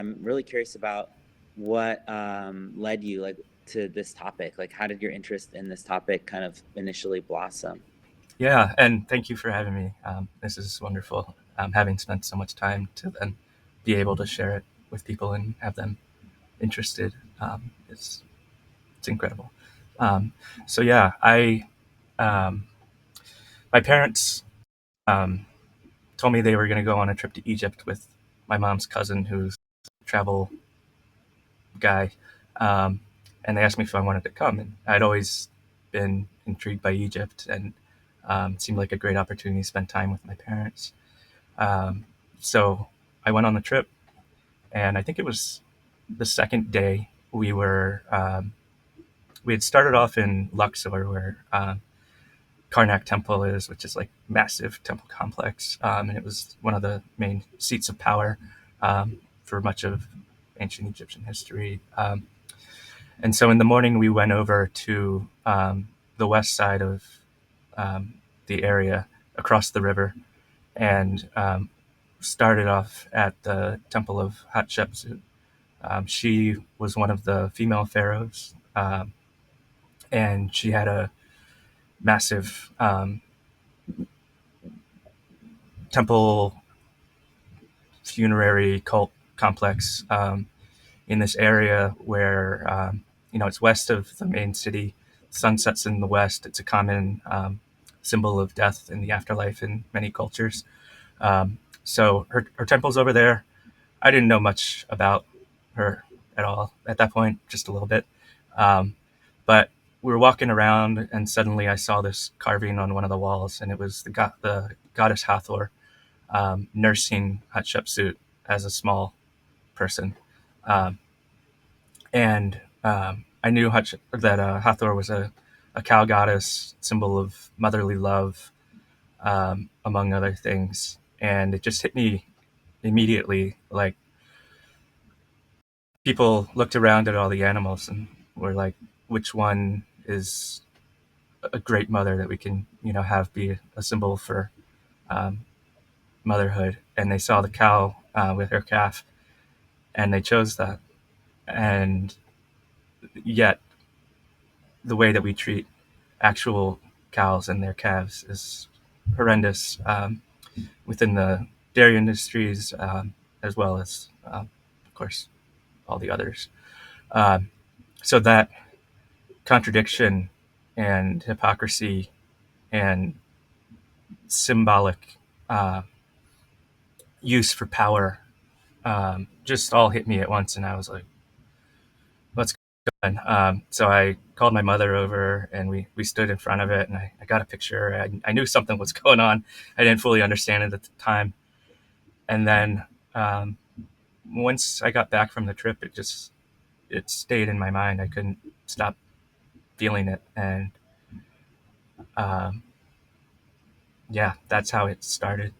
I'm really curious about what led you to this topic. Like, how did your interest in this topic kind of initially blossom? Yeah, and thank you for having me. This is wonderful. Having spent so much time to then be able to share it with people and have them interested, it's incredible. Um, so yeah, I um, my parents um, told me they were going to go on a trip to Egypt with my mom's cousin, who's a travel guy, um, and they asked me if I wanted to come. And I'd always been intrigued by Egypt, and it seemed like a great opportunity to spend time with my parents. Um, so I went on the trip, and I think it was the second day we had started off in Luxor, where Karnak Temple is, which is like massive temple complex, and it was one of the main seats of power for much of ancient Egyptian history. And so in the morning we went over to the west side of um, the area across the river and started off at the Temple of Hatshepsut. She was one of the female pharaohs, and she had a massive temple funerary cult complex in this area where it's west of the main city. The sun sets in the west. It's a common symbol of death in the afterlife in many cultures. So her temple's over there. I didn't know much about her at all at that point, just a little bit. Um, but we were walking around, and suddenly I saw this carving on one of the walls, and it was the goddess Hathor nursing Hatshepsut as a small person. Um, and I knew that Hathor was a cow goddess, symbol of motherly love, among other things. And it just hit me immediately. Like, people looked around at all the animals and were like, which one is a great mother that we can, have be a symbol for um, motherhood? And they saw the cow with her calf, and they chose that. And yet, the way that we treat actual cows and their calves is horrendous within the dairy industries, as well as, of course, all the others. Um, so that contradiction and hypocrisy and symbolic uh, use for power just all hit me at once, and I was like, "What's going on?" So I called my mother over, and we stood in front of it, and I got a picture. I knew something was going on. I didn't fully understand it at the time, and then um, once I got back from the trip, it stayed in my mind. I couldn't stop feeling it, and um, yeah, that's how it started.